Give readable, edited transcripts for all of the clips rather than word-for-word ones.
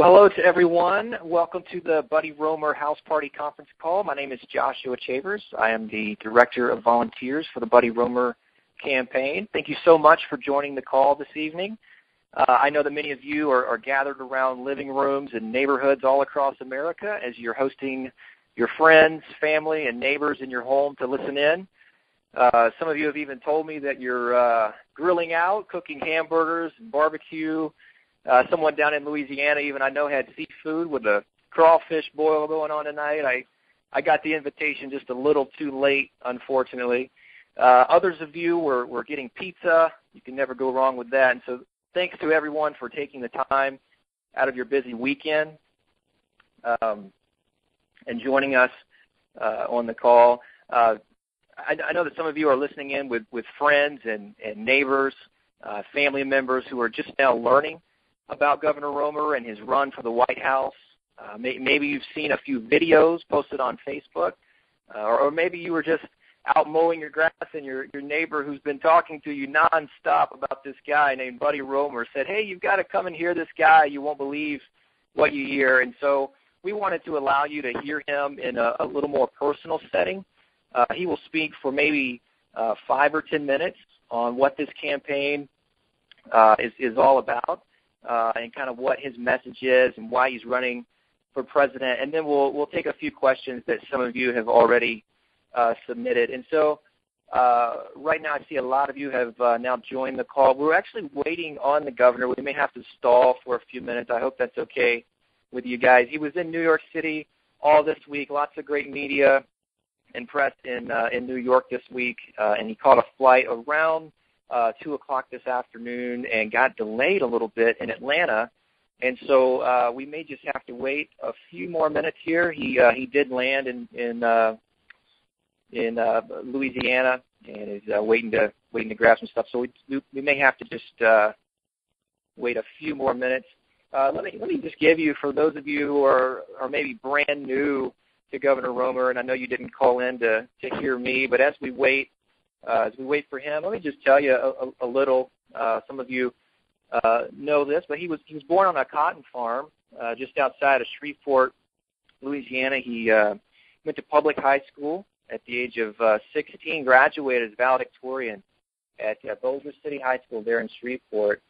Well, hello to everyone. Welcome to the Buddy Roemer House Party Conference Call. My name is Joshua Chavers. I am the Director of Volunteers for the Buddy Roemer campaign. Thank you so much for joining the call this evening. I know that many of you are gathered around living rooms and neighborhoods all across America as you're hosting your friends, family, and neighbors in your home to listen in. Some of you have even told me that you're grilling out, cooking hamburgers and barbecue. Someone down in Louisiana even I know had seafood with a crawfish boil going on tonight. I got the invitation just a little too late, unfortunately. Others of you were getting pizza. You can never go wrong with that. And so thanks to everyone for taking the time out of your busy weekend and joining us on the call. I know that some of you are listening in with friends and neighbors, family members who are just now learning about Governor Roemer and his run for the White House. Maybe you've seen a few videos posted on Facebook, or maybe you were just out mowing your grass and your neighbor who's been talking to you nonstop about this guy named Buddy Roemer said, hey, you've got to come and hear this guy. You won't believe what you hear. And so we wanted to allow you to hear him in a little more personal setting. He will speak for maybe 5 or 10 minutes on what this campaign is all about. And kind of what his message is and why he's running for president. And then we'll take a few questions that some of you have already submitted. And so right now I see a lot of you have now joined the call. We're actually waiting on the governor. We may have to stall for a few minutes. I hope that's okay with you guys. He was in New York City all this week, lots of great media and press in New York this week, and he caught a flight around 2 o'clock this afternoon and got delayed a little bit in Atlanta. And so we may just have to wait a few more minutes here. He did land in Louisiana and is waiting to grab some stuff. So we may have to just wait a few more minutes. Let me just give you, for those of you who are maybe brand new to Governor Roemer, and I know you didn't call in to hear me, but as we wait for him, let me just tell you a little. Some of you know this, but he was born on a cotton farm just outside of Shreveport, Louisiana. He went to public high school at the age of 16, graduated as valedictorian at Boulder City High School there in Shreveport.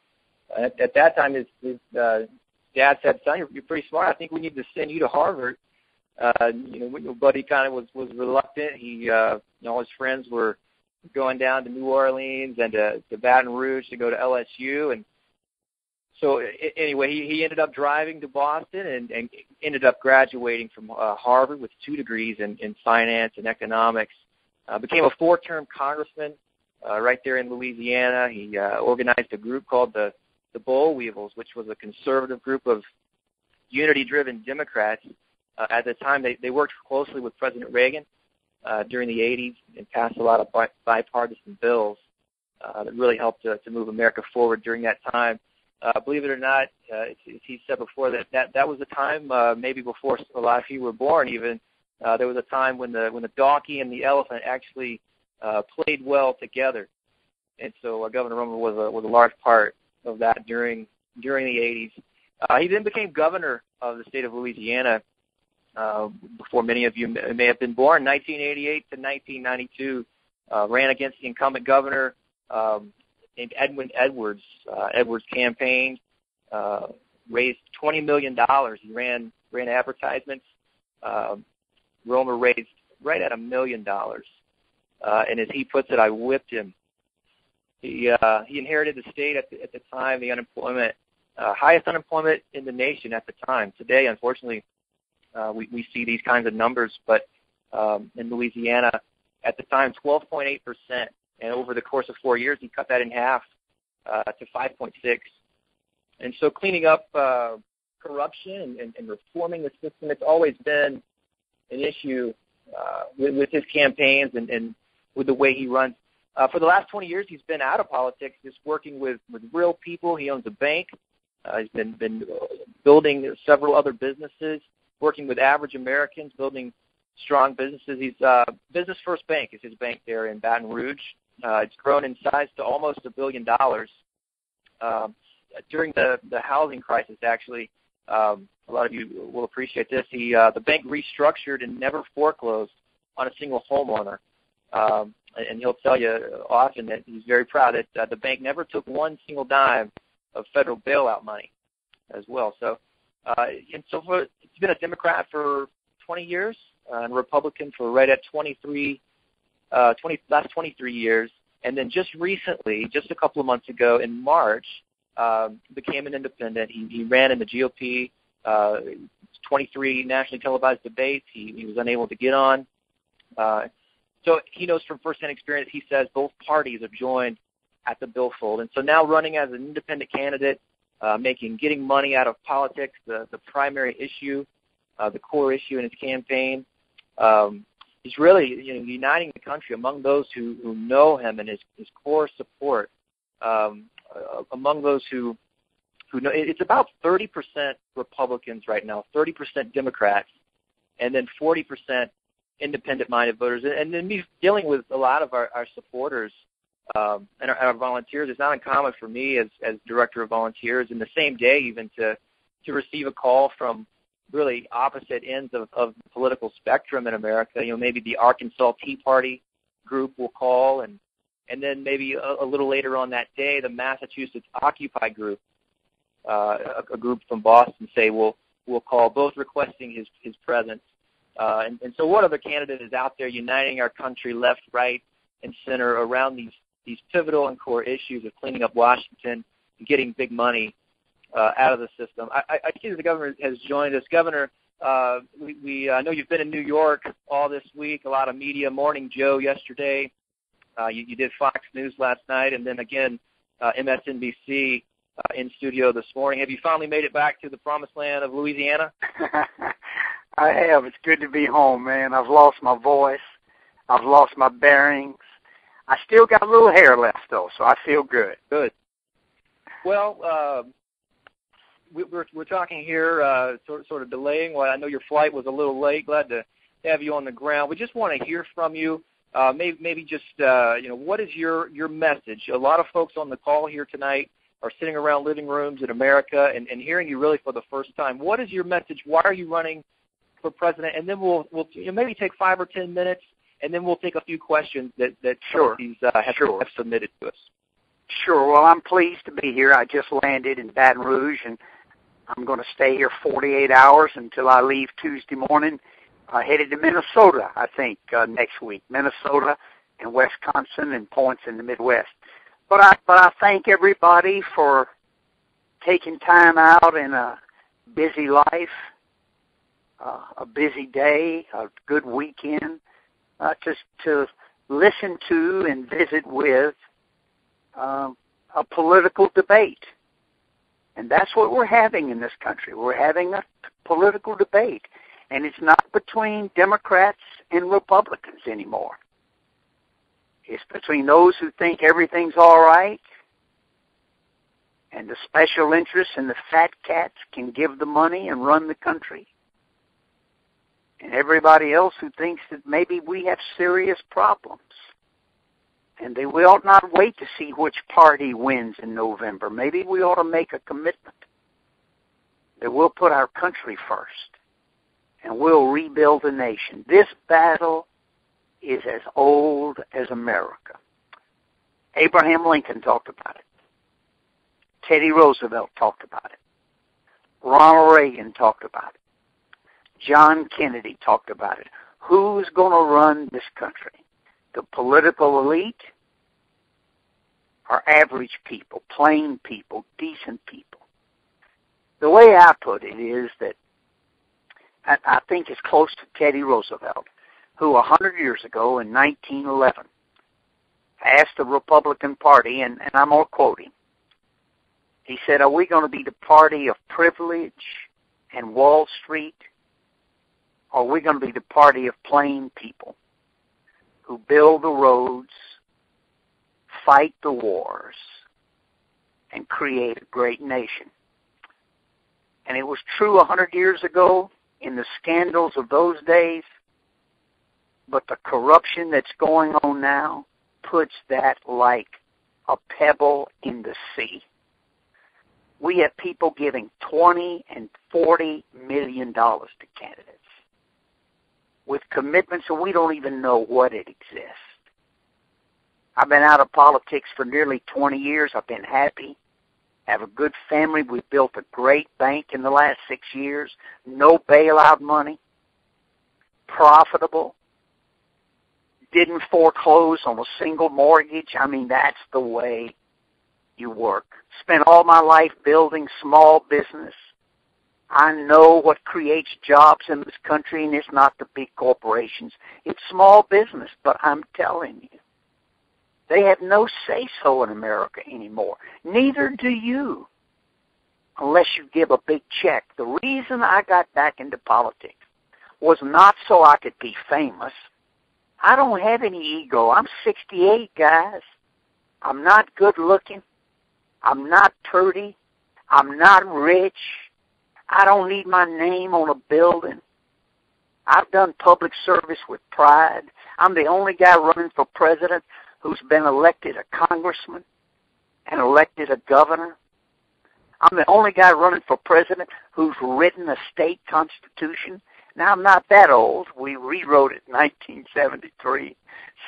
At that time, his dad said, son, you're pretty smart. I think we need to send you to Harvard. Buddy kind of was reluctant. All his friends were going down to New Orleans and to Baton Rouge to go to LSU. And so anyway, he ended up driving to Boston and ended up graduating from Harvard with 2 degrees in finance and economics. Became a 4-term congressman right there in Louisiana. He organized a group called the Boll Weevils, which was a conservative group of unity-driven Democrats. At the time, they worked closely with President Reagan during the 80s and passed a lot of bipartisan bills that really helped to move America forward during that time. Believe it or not, as he said before, that was a time, maybe before a lot of you were born even, there was a time when the donkey and the elephant actually played well together. And so Governor Roemer was a large part of that during the 80s. He then became governor of the state of Louisiana before many of you may have been born, 1988 to 1992, ran against the incumbent governor named Edwin Edwards. Edwards campaigned, raised $20 million. He ran advertisements. Roemer raised right at $1 million. And as he puts it, I whipped him. He inherited the state at the time, the unemployment, highest unemployment in the nation at the time. Today, unfortunately, we see these kinds of numbers, but in Louisiana, at the time, 12.8%. And over the course of 4 years, he cut that in half to 5.6%. And so cleaning up corruption and reforming the system, it's always been an issue with his campaigns and with the way he runs. For the last 20 years, he's been out of politics, just working with real people. He owns a bank. He's been building several other businesses, working with average Americans, building strong businesses. He's Business First Bank is his bank there in Baton Rouge. It's grown in size to almost $1 billion. During the housing crisis, actually, A lot of you will appreciate this. The bank restructured and never foreclosed on a single homeowner. And he'll tell you often that he's very proud that the bank never took one single dime of federal bailout money as well. So, it's been a Democrat for 20 years and a Republican for right at 23 years. And then just recently, just a couple of months ago in March, became an independent. He ran in the GOP, 23 nationally televised debates. He was unable to get on. So he knows from firsthand experience, he says both parties have joined at the billfold. And so now running as an independent candidate, getting money out of politics, the primary issue, the core issue in his campaign, he's really uniting the country among those who know him and his core support. Among those who know, it's about 30% Republicans right now, 30% Democrats, and then 40% independent-minded voters. And then me dealing with a lot of our supporters and our volunteers, it's not uncommon for me as director of volunteers in the same day even to receive a call from really opposite ends of the political spectrum in America. Maybe the Arkansas Tea Party group will call, and then maybe a little later on that day, the Massachusetts Occupy group, a group from Boston, say we'll call, both requesting his presence. And so what other candidate is out there uniting our country left, right, and center around these pivotal and core issues of cleaning up Washington and getting big money out of the system? I see that the governor has joined us. Governor, I know you've been in New York all this week, a lot of media, Morning Joe yesterday. You did Fox News last night, and then again MSNBC in studio this morning. Have you finally made it back to the promised land of Louisiana? I have. It's good to be home, man. I've lost my voice. I've lost my bearings. I still got a little hair left, though, so I feel good. Good. Well, we're talking here, sort of delaying. Well, I know your flight was a little late. Glad to have you on the ground. We just want to hear from you. Maybe just what is your message? A lot of folks on the call here tonight are sitting around living rooms in America and hearing you really for the first time. What is your message? Why are you running for president? And then we'll maybe take 5 or 10 minutes, and then we'll take a few questions that these have submitted to us. Sure. Well, I'm pleased to be here. I just landed in Baton Rouge, and I'm going to stay here 48 hours until I leave Tuesday morning. Headed to Minnesota, I think, next week. Minnesota and Wisconsin and points in the Midwest. But I thank everybody for taking time out in a busy life, a busy day, a good weekend, to listen to and visit with a political debate. And that's what we're having in this country. We're having a political debate. And it's not between Democrats and Republicans anymore. It's between those who think everything's all right and the special interests and the fat cats can give the money and run the country, and everybody else who thinks that maybe we have serious problems. And we ought not wait to see which party wins in November. Maybe we ought to make a commitment that we'll put our country first and we'll rebuild the nation. This battle is as old as America. Abraham Lincoln talked about it. Teddy Roosevelt talked about it. Ronald Reagan talked about it. John Kennedy talked about it. Who's going to run this country? The political elite or average people, plain people, decent people? The way I put it is that I think it's close to Teddy Roosevelt, who 100 years ago in 1911 asked the Republican Party, and I'm going to quote him. He said, are we going to be the party of privilege and Wall Street, or are we going to be the party of plain people who build the roads, fight the wars, and create a great nation? And it was true 100 years ago in the scandals of those days, but the corruption that's going on now puts that like a pebble in the sea. We have people giving $20 and $40 million to candidates with commitments that we don't even know what it exists. I've been out of politics for nearly 20 years. I've been happy. Have a good family. We've built a great bank in the last 6 years. No bailout money. Profitable. Didn't foreclose on a single mortgage. I mean, that's the way you work. Spent all my life building small business. I know what creates jobs in this country, and it's not the big corporations. It's small business, but I'm telling you, they have no say-so in America anymore. Neither do you, unless you give a big check. The reason I got back into politics was not so I could be famous. I don't have any ego. I'm 68, guys. I'm not good looking. I'm not pretty. I'm not rich. I don't need my name on a building. I've done public service with pride. I'm the only guy running for president who's been elected a congressman and elected a governor. I'm the only guy running for president who's written a state constitution. Now, I'm not that old. We rewrote it in 1973,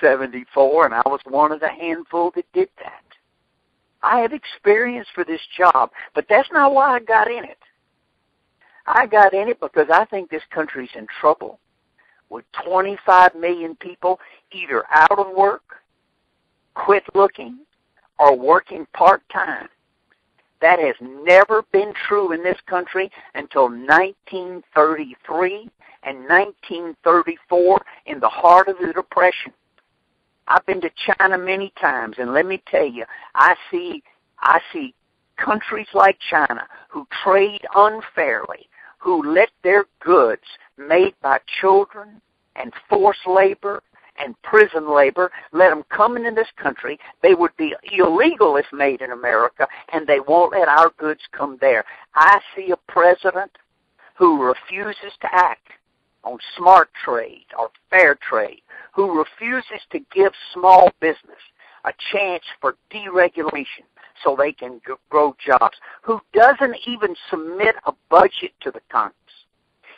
74, and I was one of the handful that did that. I have experience for this job, but that's not why I got in it. I got in it because I think this country's in trouble with 25 million people either out of work, quit looking, or working part-time. That has never been true in this country until 1933 and 1934 in the heart of the Depression. I've been to China many times, and let me tell you, I see countries like China who trade unfairly, who let their goods made by children and forced labor and prison labor, let them come into this country. They would be illegal if made in America, and they won't let our goods come there. I see a president who refuses to act on smart trade or fair trade, who refuses to give small business a chance for deregulation so they can grow jobs, who doesn't even submit a budget to the Congress.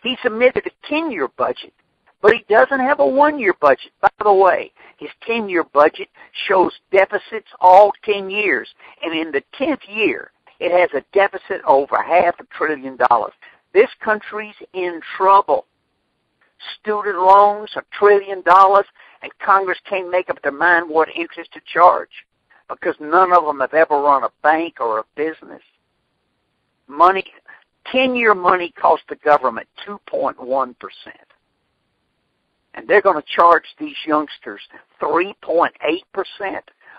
He submitted a 10-year budget, but he doesn't have a 1-year budget. By the way, his 10-year budget shows deficits all 10 years, and in the 10th year, it has a deficit over $500 billion. This country's in trouble. Student loans, $1 trillion, and Congress can't make up their mind what interest to charge because none of them have ever run a bank or a business. Money, 10-year money costs the government 2.1%. And they're going to charge these youngsters 3.8%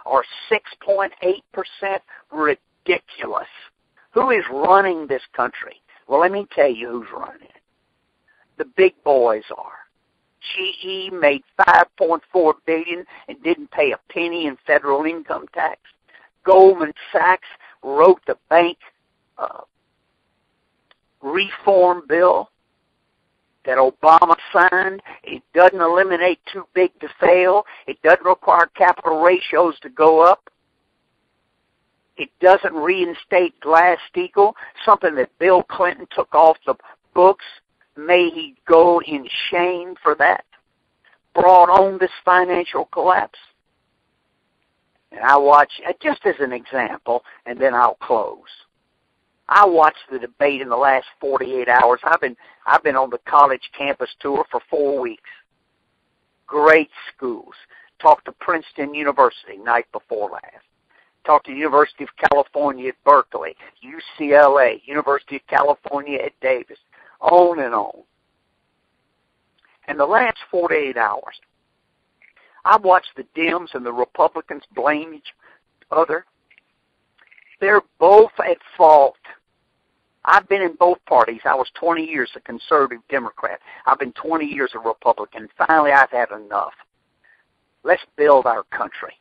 or 6.8%. Ridiculous. Who is running this country? Well, let me tell you who's running it. The big boys are. GE made $5.4 billion and didn't pay a penny in federal income tax. Goldman Sachs wrote the bank reform bill that Obama signed. It doesn't eliminate too big to fail. It doesn't require capital ratios to go up. It doesn't reinstate Glass-Steagall, something that Bill Clinton took off the books. May he go in shame for that. Brought on this financial collapse. And I watch, just as an example, and then I'll close. I watched the debate in the last 48 hours. I've been on the college campus tour for 4 weeks. Great schools. Talked to Princeton University night before last. Talked to University of California at Berkeley, UCLA, University of California at Davis, on and on. And the last 48 hours, I've watched the Dems and the Republicans blame each other. They're both at fault. I've been in both parties. I was 20 years a conservative Democrat. I've been 20 years a Republican. Finally, I've had enough. Let's build our country.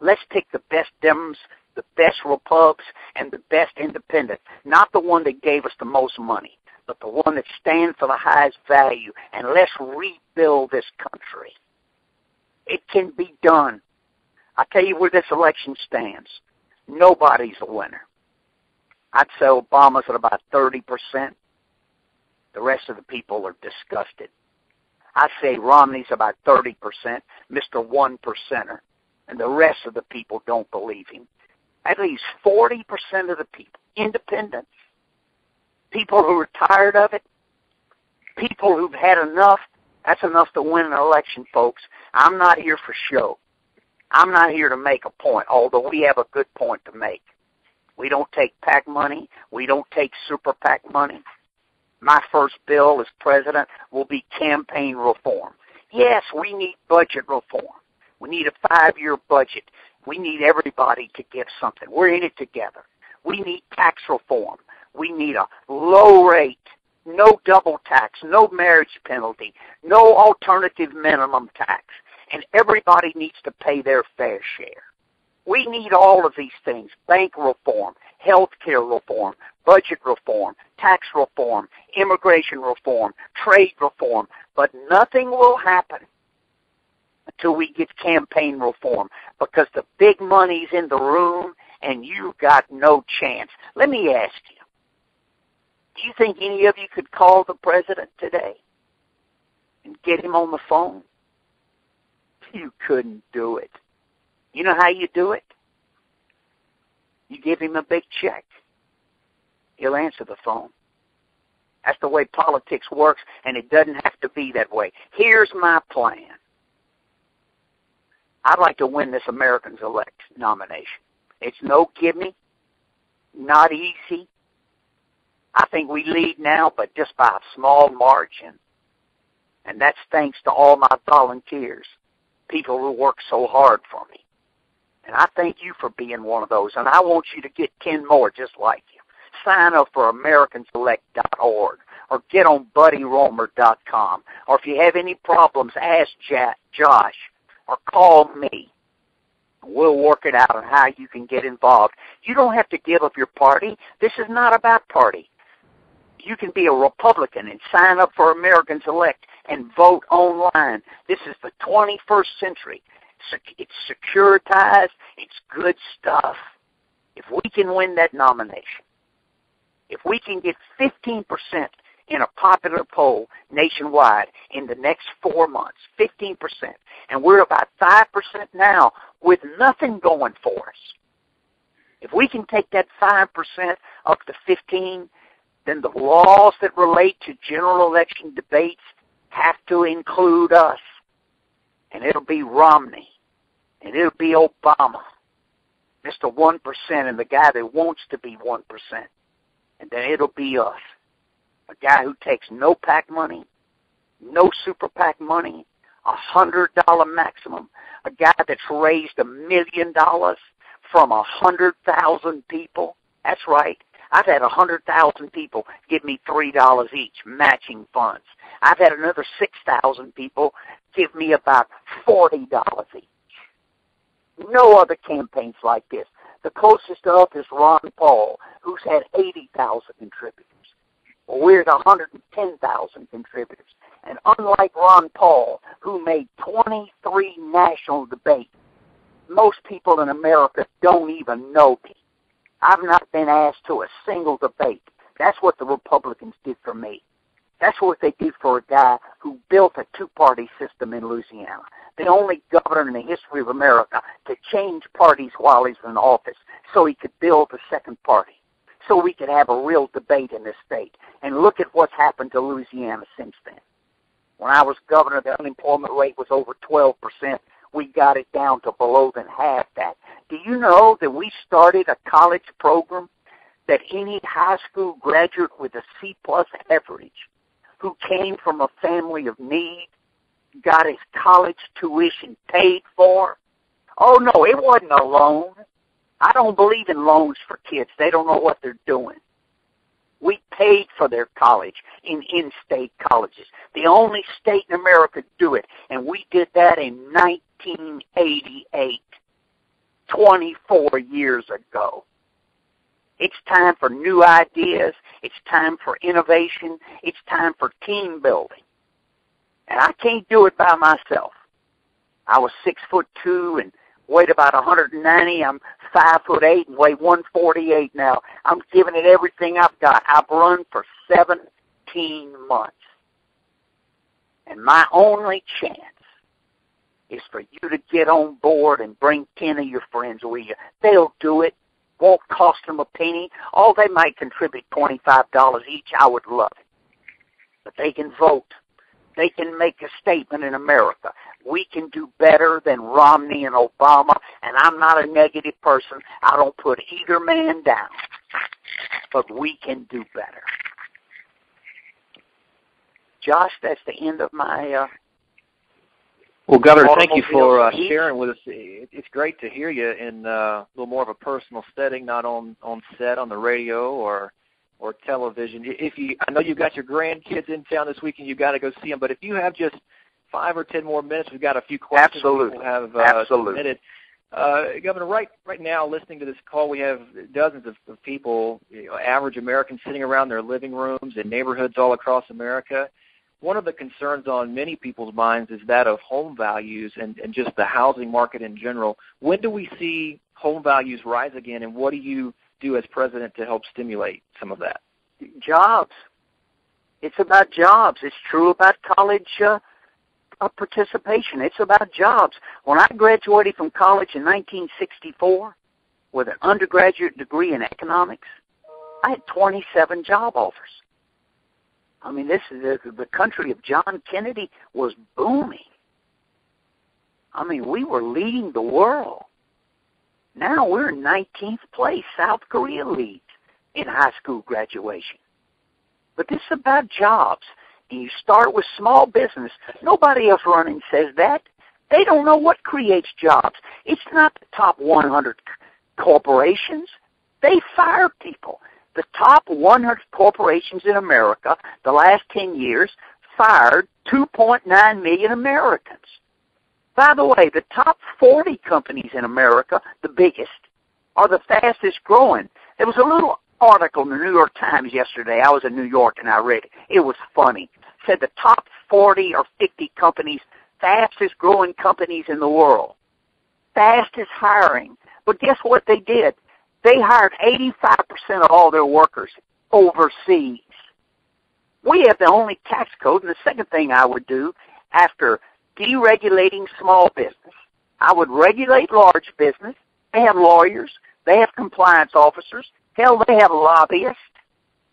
Let's pick the best Dems, the best Repubs, and the best independents, not the one that gave us the most money, but the one that stands for the highest value, and let's rebuild this country. It can be done. I tell you where this election stands. Nobody's a winner. I'd say Obama's at about 30%. The rest of the people are disgusted. I say Romney's about 30%, Mr. 1%er, and the rest of the people don't believe him. At least 40% of the people, independents, people who are tired of it, people who've had enough, that's enough to win an election, folks. I'm not here for show. I'm not here to make a point, although we have a good point to make. We don't take PAC money. We don't take super PAC money. My first bill as president will be campaign reform. Yes, we need budget reform. We need a 5-year budget. We need everybody to give something. We're in it together. We need tax reform. We need a low rate, no double tax, no marriage penalty, no alternative minimum tax. And everybody needs to pay their fair share. We need all of these things: bank reform, health care reform, budget reform, tax reform, immigration reform, trade reform. But nothing will happen until we get campaign reform, because the big money's in the room and you've got no chance. Let me ask you, do you think any of you could call the president today and get him on the phone? You couldn't do it. You know how you do it? You give him a big check. He'll answer the phone. That's the way politics works, and it doesn't have to be that way. Here's my plan. I'd like to win this Americans Elect nomination. It's no gimme, not easy. I think we lead now, but just by a small margin. And that's thanks to all my volunteers, people who work so hard for me. And I thank you for being one of those. And I want you to get 10 more just like you. Sign up for AmericansElect.org or get on BuddyRoemer.com. Or if you have any problems, ask Josh or call me. We'll work it out on how you can get involved. You don't have to give up your party. This is not about party. You can be a Republican and sign up for Americans Elect and vote online. This is the 21st century. It's securitized. It's good stuff. If we can win that nomination, if we can get 15% in a popular poll nationwide in the next 4 months, 15%, and we're about 5% now with nothing going for us. If we can take that 5% up to 15%, then the laws that relate to general election debates have to include us. And it'll be Romney, and it'll be Obama, Mr. 1% and the guy that wants to be 1%. And then it'll be us, a guy who takes no PAC money, no super PAC money, $100 maximum, a guy that's raised $1 million from 100,000 people. That's right. I've had 100,000 people give me $3 each, matching funds. I've had another 6,000 people give me about $40 each. No other campaigns like this. The closest up is Ron Paul, who's had 80,000 contributors. Well, we're at 110,000 contributors. And unlike Ron Paul, who made 23 national debates, most people in America don't even know me. I've not been asked to a single debate. That's what the Republicans did for me. That's what they did for a guy who built a two-party system in Louisiana, the only governor in the history of America to change parties while he's in office so he could build a second party, so we could have a real debate in this state. And look at what's happened to Louisiana since then. When I was governor, the unemployment rate was over 12%. We got it down to below than half that. Do you know that we started a college program that any high school graduate with a C-plus average who came from a family of need got his college tuition paid for? Oh, no, it wasn't a loan. I don't believe in loans for kids. They don't know what they're doing. We paid for their college in in-state colleges. The only state in America to do it, and we did that in 1988, 24 years ago. It's time for new ideas. It's time for innovation. It's time for team building. And I can't do it by myself. I was 6'2" and weighed about 190. I'm 5'8" and weigh 148 now. I'm giving it everything I've got. I've run for 17 months. And my only chance is for you to get on board and bring 10 of your friends with you. They'll do it. Won't cost them a penny. Oh, they might contribute $25 each. I would love it. But they can vote. They can make a statement in America. We can do better than Romney and Obama, and I'm not a negative person. I don't put either man down. But we can do better. Josh, that's the end of my... Well, Governor, thank you for sharing with us. It's great to hear you in a little more of a personal setting, not on set on the radio or television. I know you've got your grandkids in town this weekend. You've got to go see them. But if you have just 5 or 10 more minutes, we've got a few questions Absolutely. We'll have submitted. Governor, right now, listening to this call, we have dozens of people, average Americans, sitting around their living rooms in neighborhoods all across America. One of the concerns on many people's minds is that of home values and just the housing market in general. When do we see home values rise again, and what do you do as president to help stimulate some of that? Jobs. It's about jobs. It's true about college participation. It's about jobs. When I graduated from college in 1964 with an undergraduate degree in economics, I had 27 job offers. I mean, this is the country of John Kennedy was booming. I mean, we were leading the world. Now we're in 19th place. South Korea leads in high school graduation. But this is about jobs. And you start with small business. Nobody else running says that. They don't know what creates jobs. It's not the top 100 corporations. They fire people. The top 100 corporations in America, the last 10 years, fired 2.9 million Americans. By the way, the top 40 companies in America, the biggest, are the fastest growing. There was a little article in the New York Times yesterday. I was in New York and I read it. It was funny. It said the top 40 or 50 companies, fastest growing companies in the world. Fastest hiring. But guess what they did? They hired 85% of all their workers overseas. We have the only tax code, and the second thing I would do after deregulating small business, I would regulate large business. They have lawyers. They have compliance officers. Hell, they have lobbyists.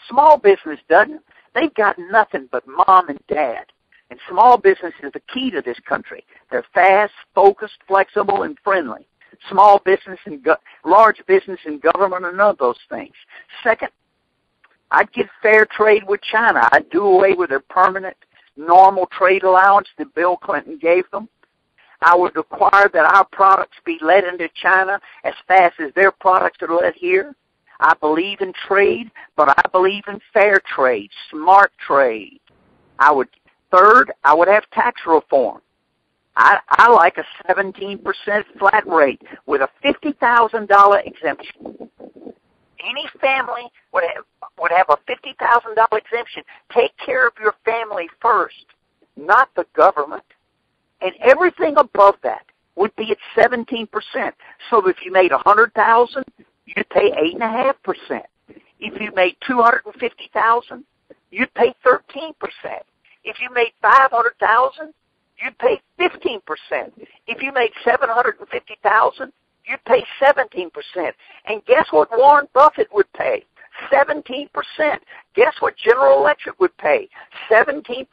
Small business doesn't. They've got nothing but mom and dad. And small business is the key to this country. They're fast, focused, flexible, and friendly. Small business and large business and government are none of those things. Second, I'd get fair trade with China. I'd do away with their permanent normal trade allowance that Bill Clinton gave them. I would require that our products be led into China as fast as their products are led here. I believe in trade, but I believe in fair trade, smart trade. Third, I would have tax reform. I like a 17% flat rate with a $50,000 exemption. Any family would have a $50,000 exemption. Take care of your family first, not the government. And everything above that would be at 17%. So if you made $100,000, you'd pay 8.5%. If you made $250,000, you'd pay 13%. If you made $500,000, you'd pay 15%. If you made $750,000, you'd pay 17%. And guess what Warren Buffett would pay? 17%. Guess what General Electric would pay? 17%.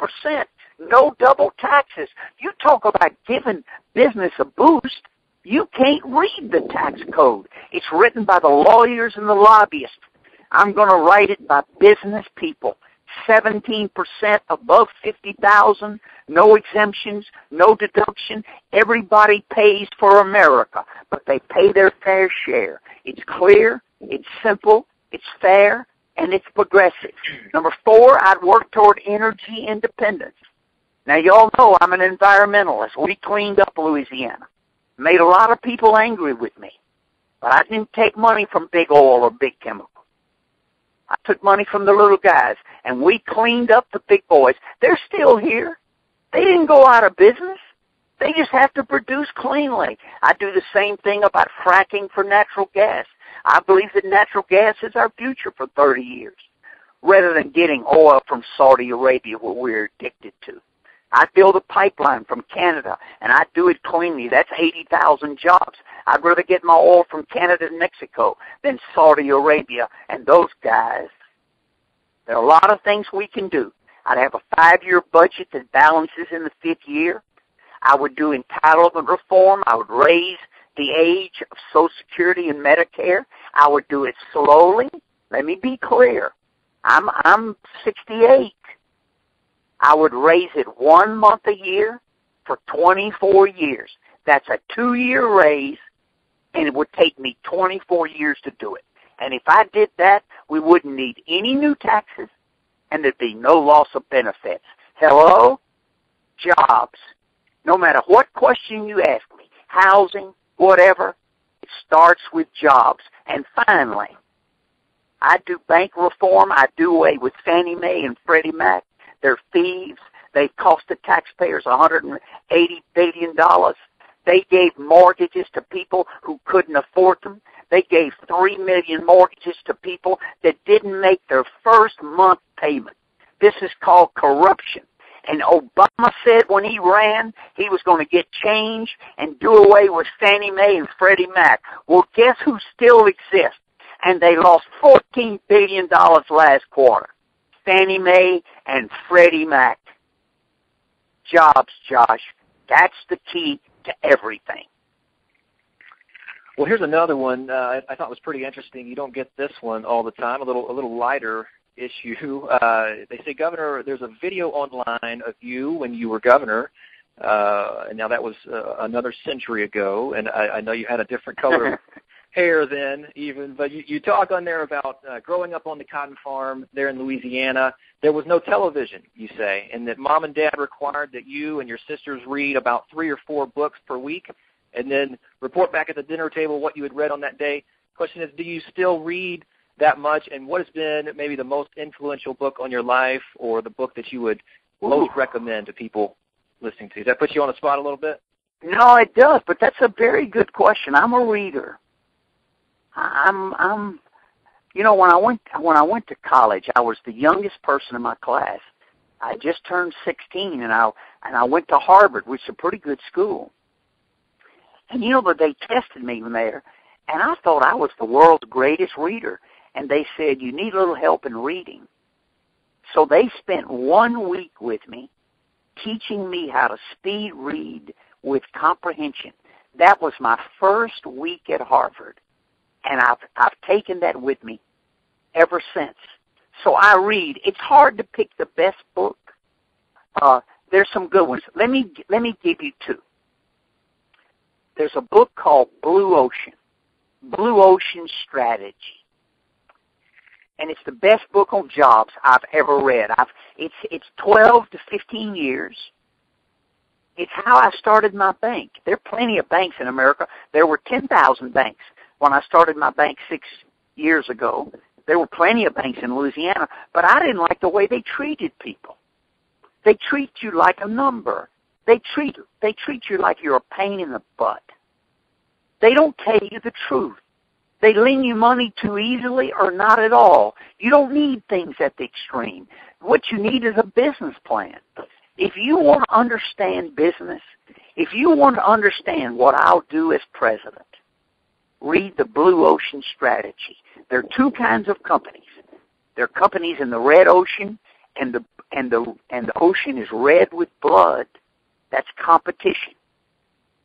No double taxes. You talk about giving business a boost. You can't read the tax code. It's written by the lawyers and the lobbyists. I'm going to write it by business people. 17% above $50,000, no exemptions, no deduction. Everybody pays for America, but they pay their fair share. It's clear, it's simple, it's fair, and it's progressive. Number 4, I'd work toward energy independence. Now, y'all know I'm an environmentalist. We cleaned up Louisiana. Made a lot of people angry with me, but I didn't take money from big oil or big chemical. I took money from the little guys, and we cleaned up the big boys. They're still here. They didn't go out of business. They just have to produce cleanly. I do the same thing about fracking for natural gas. I believe that natural gas is our future for 30 years, rather than getting oil from Saudi Arabia, what we're addicted to. I build a pipeline from Canada, and I do it cleanly. That's 80,000 jobs. I'd rather get my oil from Canada and Mexico than Saudi Arabia and those guys. There are a lot of things we can do. I'd have a 5-year budget that balances in the 5th year. I would do entitlement reform. I would raise the age of Social Security and Medicare. I would do it slowly. Let me be clear. I'm 68. I would raise it 1 month a year for 24 years. That's a 2-year raise, and it would take me 24 years to do it. And if I did that, we wouldn't need any new taxes, and there'd be no loss of benefits. Hello? Jobs. No matter what question you ask me, housing, whatever, it starts with jobs. And finally, I do bank reform. I do away with Fannie Mae and Freddie Mac. They're thieves. They've cost the taxpayers $180 billion. They gave mortgages to people who couldn't afford them. They gave 3 million mortgages to people that didn't make their first month payment. This is called corruption. And Obama said when he ran, he was going to get change and do away with Fannie Mae and Freddie Mac. Well, guess who still exists? And they lost $14 billion last quarter. Fannie Mae and Freddie Mac. Jobs, Josh. That's the key to everything. Well, here's another one I thought was pretty interesting. You don't get this one all the time. A little lighter issue. They say, Governor, there's a video online of you when you were governor, and now that was another century ago, and I know you had a different color of hair then even, but you talk on there about growing up on the cotton farm there in Louisiana. There was no television, you say, and that Mom and Dad required that you and your sisters read about 3 or 4 books per week and then report back at the dinner table what you had read on that day. Question is, do you still read that much, and what has been maybe the most influential book on your life or the book that you would most recommend to people listening to? Does that put you on the spot a little bit? No, it does, but that's a very good question. I'm a reader. You know, when I went to college, I was the youngest person in my class. I just turned 16, and I went to Harvard, which is a pretty good school. And you know, but they tested me there, and I thought I was the world's greatest reader. And they said, you need a little help in reading. So they spent 1 week with me teaching me how to speed read with comprehension. That was my first week at Harvard. And I've taken that with me ever since. So I read. It's hard to pick the best book. There's some good ones. Let me give you 2. There's a book called Blue Ocean Strategy. And it's the best book on jobs I've ever read. It's 12 to 15 years. It's how I started my bank. There are plenty of banks in America. There were 10,000 banks when I started my bank 6 years ago. There were plenty of banks in Louisiana, but I didn't like the way they treated people. They treat you like a number. They treat you like you're a pain in the butt. They don't tell you the truth. They lend you money too easily or not at all. You don't need things at the extreme. What you need is a business plan. If you want to understand business, if you want to understand what I'll do as president, read the Blue Ocean Strategy. There are 2 kinds of companies. There are companies in the red ocean, and the ocean is red with blood. That's competition.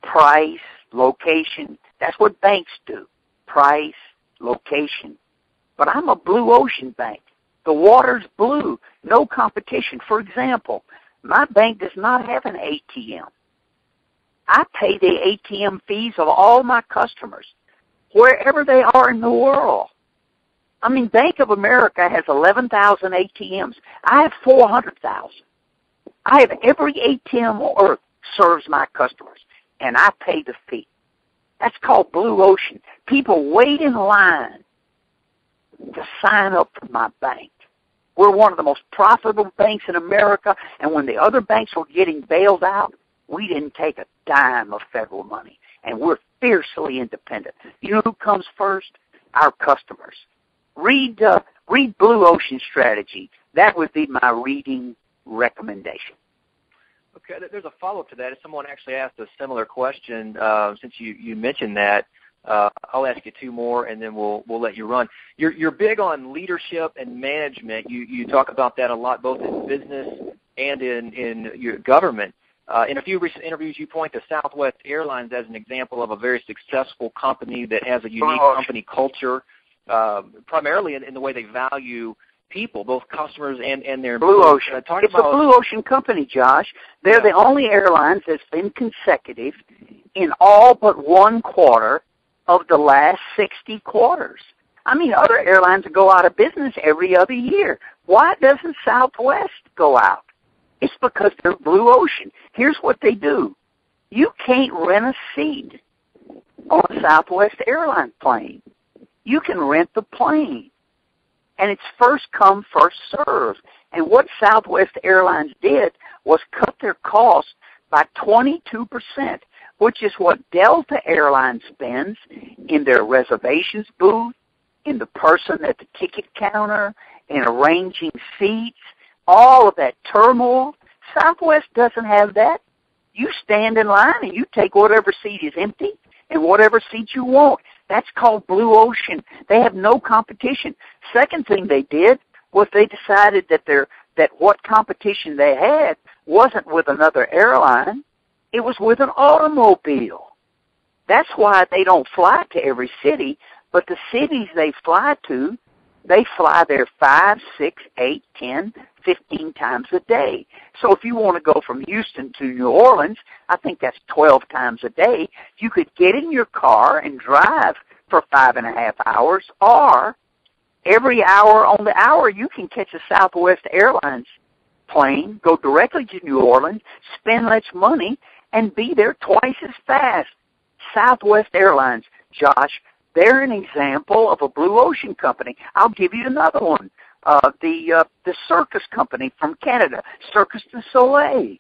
Price, location. That's what banks do. Price, location. But I'm a blue ocean bank. The water's blue. No competition. For example, my bank does not have an ATM. I pay the ATM fees of all my customers, wherever they are in the world. I mean, Bank of America has 11,000 ATMs. I have 400,000. I have every ATM on earth serves my customers, and I pay the fee. That's called Blue Ocean. People wait in line to sign up for my bank. We're one of the most profitable banks in America, and when the other banks were getting bailed out, We didn't take a dime of federal money, and we're fiercely independent. You know who comes first? Our customers. Read Blue Ocean Strategy. That would be my reading recommendation. Okay, there's a follow-up to that. If someone actually asked a similar question, since you mentioned that, I'll ask you two more, and then we'll let you run. You're big on leadership and management. You talk about that a lot, both in business and in your government. In a few recent interviews, you point to Southwest Airlines as an example of a very successful company that has a unique company culture, primarily in the way they value people, both customers and their Blue Ocean. It's a Blue Ocean company, Josh. They're the only airlines that's been consecutive in all but one quarter of the last 60 quarters. I mean, other airlines go out of business every other year. Why doesn't Southwest go out? It's because they're Blue Ocean. Here's what they do. You can't rent a seat on a Southwest Airlines plane. You can rent the plane. And it's first come, first served. And what Southwest Airlines did was cut their costs by 22%, which is what Delta Airlines spends in their reservations booth, in the person at the ticket counter, in arranging seats, all of that turmoil. Southwest doesn't have that. You stand in line and you take whatever seat is empty and whatever seat you want. That's called Blue Ocean. They have no competition. Second thing they did was they decided that what competition they had wasn't with another airline. It was with an automobile. That's why they don't fly to every city, but the cities they fly to, they fly there 5, 6, 8, 10, 15 times a day. So if you want to go from Houston to New Orleans, I think that's 12 times a day. You could get in your car and drive for 5.5 hours, or every hour on the hour you can catch a Southwest Airlines plane, go directly to New Orleans, spend less money, and be there twice as fast. Southwest Airlines, Josh, they're an example of a Blue Ocean company. I'll give you another one. The Circus company from Canada, Circus du Soleil.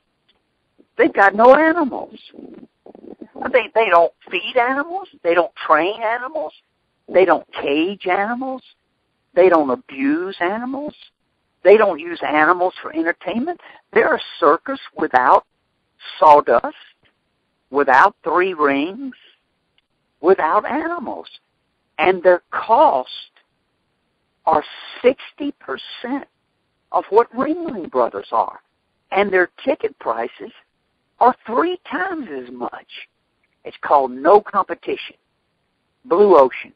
They've got no animals. They don't feed animals. They don't train animals. They don't cage animals. They don't abuse animals. They don't use animals for entertainment. They're a circus without sawdust, without 3 rings, without animals. And their costs are 60% of what Ringling Brothers are. And their ticket prices are 3 times as much. It's called no competition. Blue Ocean.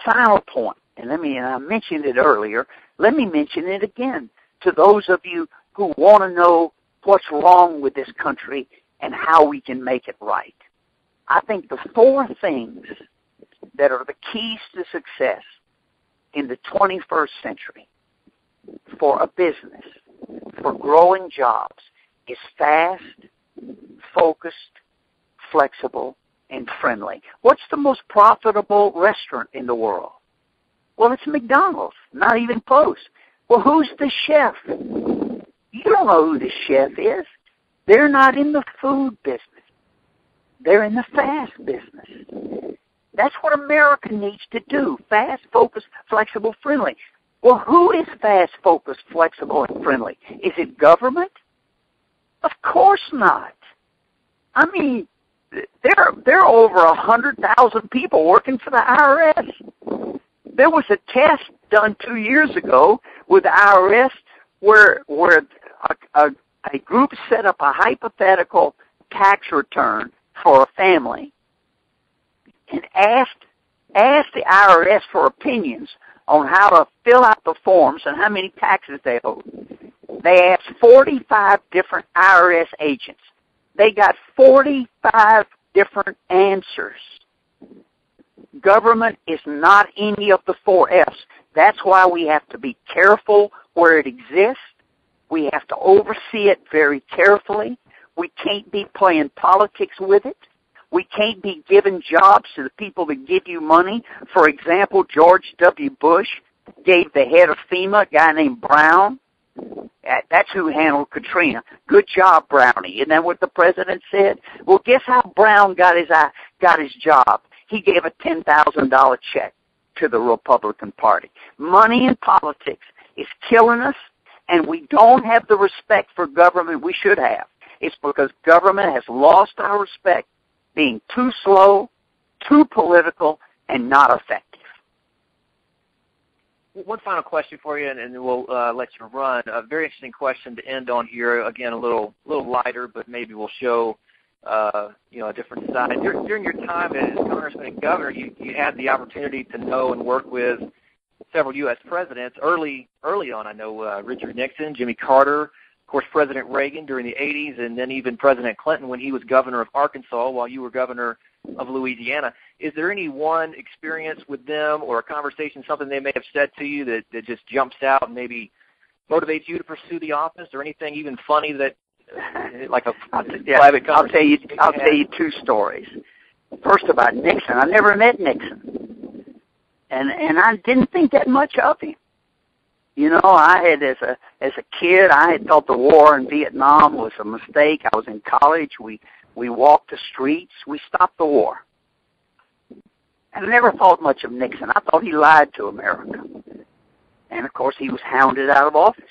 Final point, and I mentioned it earlier, let me mention it again to those of you who want to know what's wrong with this country and how we can make it right. I think the 4 things that are the keys to success in the 21st century for a business, for growing jobs, is fast, focused, flexible, and friendly. What's the most profitable restaurant in the world? Well, it's McDonald's, not even close. Well, who's the chef? You don't know who the chef is. They're not in the food business. They're in the fast business. That's what America needs to do. Fast, focused, flexible, friendly. Well, who is fast, focused, flexible, and friendly? Is it government? Of course not. I mean, there are over 100,000 people working for the IRS. There was a test done 2 years ago with the IRS where a group set up a hypothetical tax return for a family and asked the IRS for opinions on how to fill out the forms and how many taxes they owed. They asked 45 different IRS agents. They got 45 different answers. Government is not any of the 4 F's. That's why we have to be careful where it exists. We have to oversee it very carefully. We can't be playing politics with it. We can't be giving jobs to the people that give you money. For example, George W. Bush gave the head of FEMA, a guy named Brown, That's who handled Katrina. Good job, Brownie. Isn't that what the president said? Well, guess how Brown got his job? He gave a $10,000 check to the Republican Party. Money in politics is killing us, and we don't have the respect for government we should have. It's because government has lost our respect, being too slow, too political, and not effective. One final question for you, and then we'll let you run. A very interesting question to end on here. Again, a little lighter, but maybe we'll show a different side. During your time as congressman and governor, you had the opportunity to know and work with several U.S. presidents. Early on, I know Richard Nixon, Jimmy Carter, of course, President Reagan during the 80s, and then even President Clinton when he was governor of Arkansas while you were governor of Louisiana. Is there any one experience with them or a conversation, something they may have said to you that just jumps out and maybe motivates you to pursue the office, or anything even funny that, like a private conversation? I'll tell you two stories. First, about Nixon. I never met Nixon, and I didn't think that much of him. You know, I had as a kid, I had thought the war in Vietnam was a mistake. I was in college. We walked the streets. We stopped the war. And I never thought much of Nixon. I thought he lied to America. And, of course, he was hounded out of office.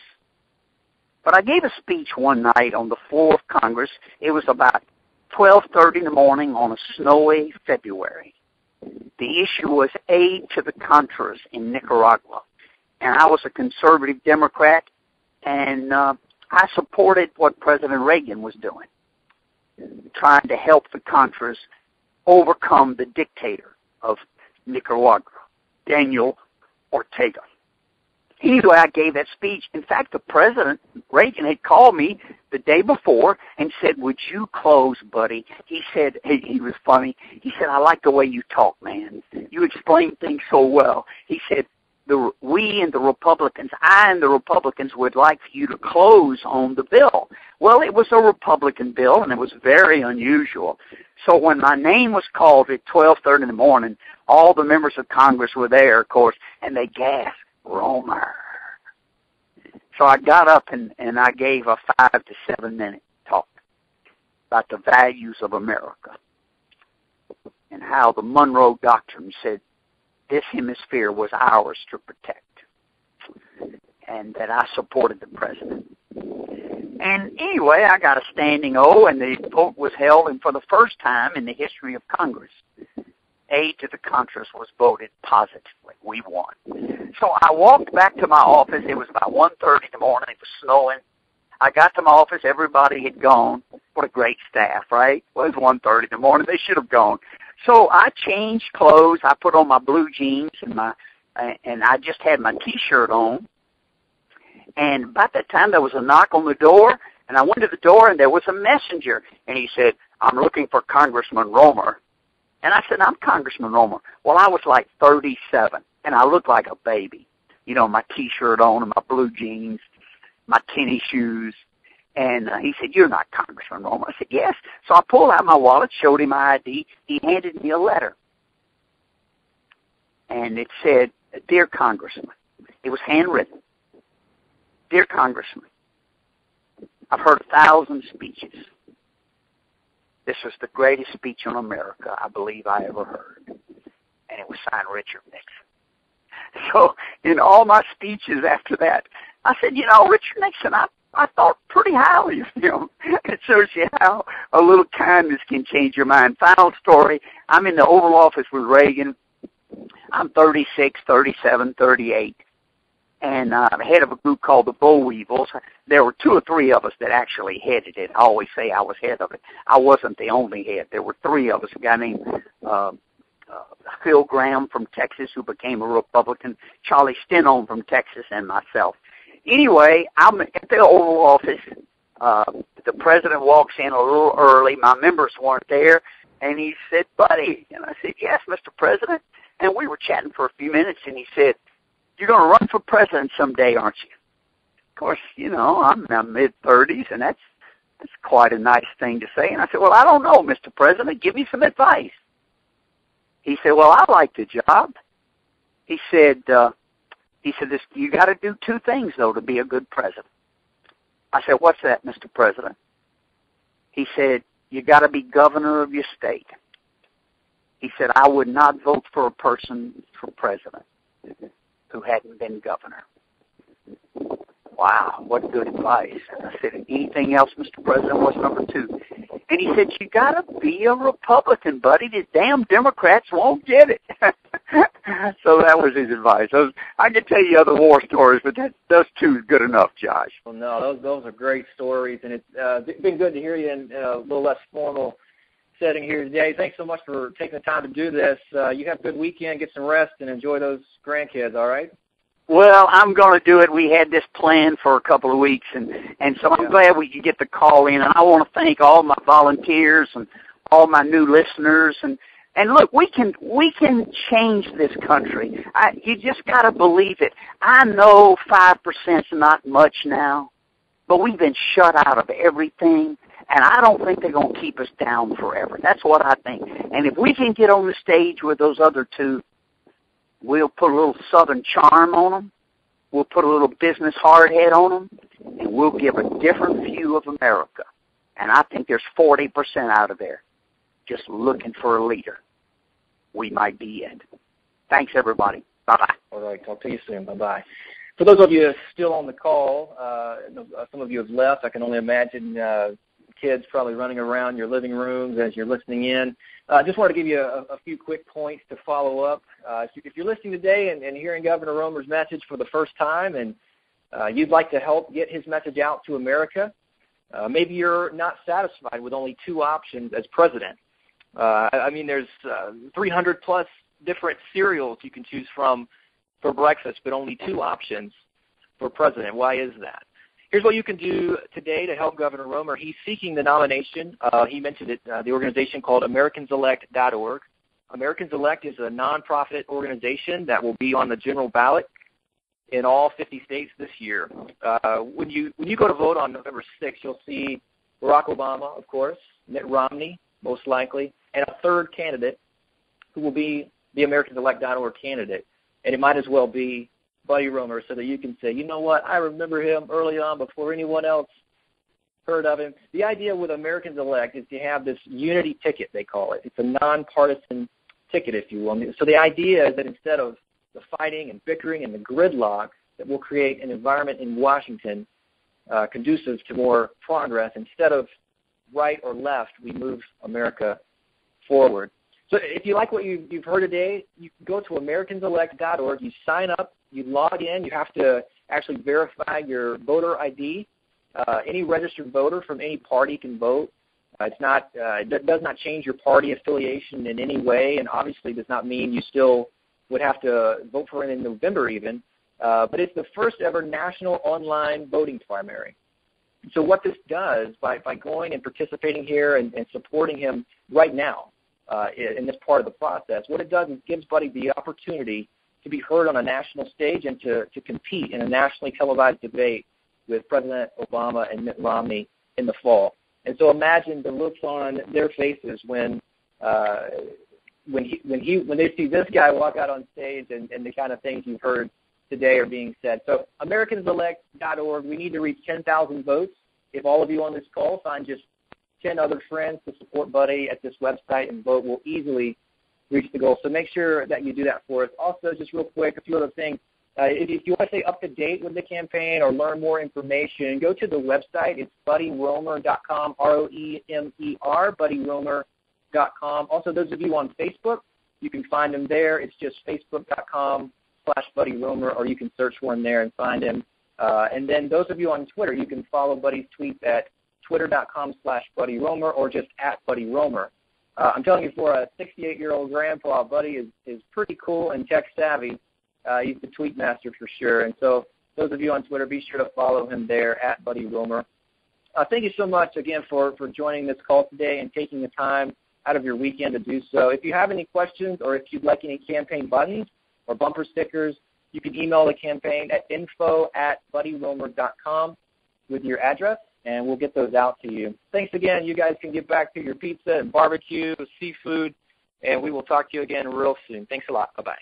But I gave a speech one night on the floor of Congress. It was about 12:30 in the morning on a snowy February. The issue was aid to the Contras in Nicaragua. And I was a conservative Democrat, and I supported what President Reagan was doing, trying to help the Contras overcome the dictator of Nicaragua, Daniel Ortega. Anyway, I gave that speech. In fact, the President, Reagan, had called me the day before and said, "Would you close, Buddy?" He said, he was funny. He said, "I like the way you talk, man. You explain things so well." He said, we and the Republicans, I and the Republicans would like for you to close on the bill. Well, it was a Republican bill, and it was very unusual. So when my name was called at 12:30 in the morning, all the members of Congress were there, of course, and they gasped, "Roemer." So I got up and I gave a 5 to 7 minute talk about the values of America and how the Monroe Doctrine said this hemisphere was ours to protect, and that I supported the president. And anyway, I got a standing O, and the vote was held, and for the first time in the history of Congress, aid to the Contras was voted positively. We won. So I walked back to my office. It was about 1:30 in the morning. It was snowing. I got to my office. Everybody had gone. What a great staff, right? Well, it was 1:30 in the morning. They should have gone. So I changed clothes. I put on my blue jeans and I just had my T-shirt on. And about that time, there was a knock on the door, and I went to the door, and there was a messenger. And he said, "I'm looking for Congressman Roemer." And I said, "I'm Congressman Roemer." Well, I was like 37, and I looked like a baby. You know, my T-shirt on and my blue jeans, my tennis shoes. And he said, "You're not Congressman Roemer." I said, "Yes." So I pulled out my wallet, showed him my ID. He handed me a letter. And it said, "Dear Congressman." It was handwritten. "Dear Congressman, I've heard 1,000 speeches. This was the greatest speech on America I believe I ever heard." And it was signed Richard Nixon. So in all my speeches after that, I said, Richard Nixon, I thought pretty highly of him. It shows you how a little kindness can change your mind. Final story, I'm in the Oval Office with Reagan. I'm 36, 37, 38. And I'm head of a group called the Boll Weevils. There were 2 or 3 of us that actually headed it. I always say I was head of it. I wasn't the only head. There were 3 of us, a guy named Phil Graham from Texas, who became a Republican, Charlie Stenholm from Texas, and myself. Anyway, I'm at the Oval Office. The president walks in a little early. My members weren't there. And he said, "Buddy." And I said, "Yes, Mr. President." And we were chatting for a few minutes, and he said, "You're going to run for president someday, aren't you?" Of course, I'm in my mid-30s, and that's quite a nice thing to say. And I said, "Well, I don't know, Mr. President. Give me some advice." He said, "Well, I like the job." He said, you got to do 2 things, though, to be a good president. I said, what's that, Mr. President? He said, you got to be governor of your state. He said, I would not vote for a person for president who hadn't been governor. Wow, what good advice. I said, anything else, Mr. President? What's number 2? And he said, you got to be a Republican, buddy. The damn Democrats won't get it. So that was his advice. I could tell you other war stories, but those 2 is good enough, Josh. Well, no, those are great stories, and it's been good to hear you in a little less formal setting here today. Thanks so much for taking the time to do this. You have a good weekend, get some rest, and enjoy those grandkids, all right? Well, I'm going to do it. We had this planned for a couple of weeks, and so I'm glad we could get the call in. And I want to thank all my volunteers and all my new listeners. And look, we can change this country. You just got to believe it. I know 5% is not much now, but we've been shut out of everything, and I don't think they're going to keep us down forever. That's what I think. And if we can get on the stage with those other 2, we'll put a little Southern charm on them. We'll put a little business hardhead on them, and we'll give a different view of America. And I think there's 40% out of there just looking for a leader. We might be it. Thanks, everybody. Bye-bye. All right. Talk to you soon. Bye-bye. For those of you still on the call, some of you have left. I can only imagine kids probably running around your living rooms as you're listening in. I just want to give you a few quick points to follow up. If you're listening today and hearing Governor Roemer's message for the first time and you'd like to help get his message out to America, maybe you're not satisfied with only 2 options as president. I mean, there's 300-plus different cereals you can choose from for breakfast, but only 2 options for president. Why is that? Here's what you can do today to help Governor Roemer. He's seeking the nomination. He mentioned it, the organization called AmericansElect.org. Americans Elect is a nonprofit organization that will be on the general ballot in all 50 states this year. When you go to vote on November 6th, you'll see Barack Obama, of course, Mitt Romney, most likely, and a third candidate who will be the AmericansElect.org candidate. And it might as well be Buddy Roemer, so that you can say, you know what, I remember him early on before anyone else heard of him. The idea with Americans Elect is to have this unity ticket, they call it. It's a nonpartisan ticket, if you will. So the idea is that instead of the fighting and bickering and the gridlock, that will create an environment in Washington conducive to more progress. Instead of right or left, we move America forward. So if you like what you've heard today, you can go to AmericansElect.org. You sign up. You log in. You have to actually verify your voter ID. Any registered voter from any party can vote. It does not change your party affiliation in any way, and obviously does not mean you still would have to vote for it in November even. But it's the first ever national online voting primary. So what this does, by going and participating here and supporting him right now in this part of the process, what it does is gives Buddy the opportunity to be heard on a national stage and to compete in a nationally televised debate with President Obama and Mitt Romney in the fall. And so imagine the looks on their faces when they see this guy walk out on stage and the kind of things you've heard today are being said. So AmericansElect.org, we need to reach 10,000 votes. If all of you on this call find just 10 other friends to support Buddy at this website and vote, we'll easily reach the goal. So make sure that you do that for us. Also, just real quick, a few other things. If you want to stay up to date with the campaign or learn more information, go to the website. It's BuddyRoemer.com, R-O-E-M-E-R, BuddyRoemer.com. Also, those of you on Facebook, you can find him there. It's just Facebook.com/Buddy Roemer, or you can search for him there and find him. And then those of you on Twitter, you can follow Buddy's tweets at Twitter.com/Buddy Roemer or just at Buddy Roemer. I'm telling you, for a 68-year-old grandpa, Buddy is pretty cool and tech savvy. He's the tweet master for sure. And so those of you on Twitter, be sure to follow him there at Buddy Roemer. Thank you so much, again, for joining this call today and taking the time out of your weekend to do so. If you have any questions or if you'd like any campaign buttons or bumper stickers, you can email the campaign at info@BuddyRoemer.com with your address, and we'll get those out to you. Thanks again. You guys can get back to your pizza and barbecue, seafood, and we will talk to you again real soon. Thanks a lot. Bye-bye.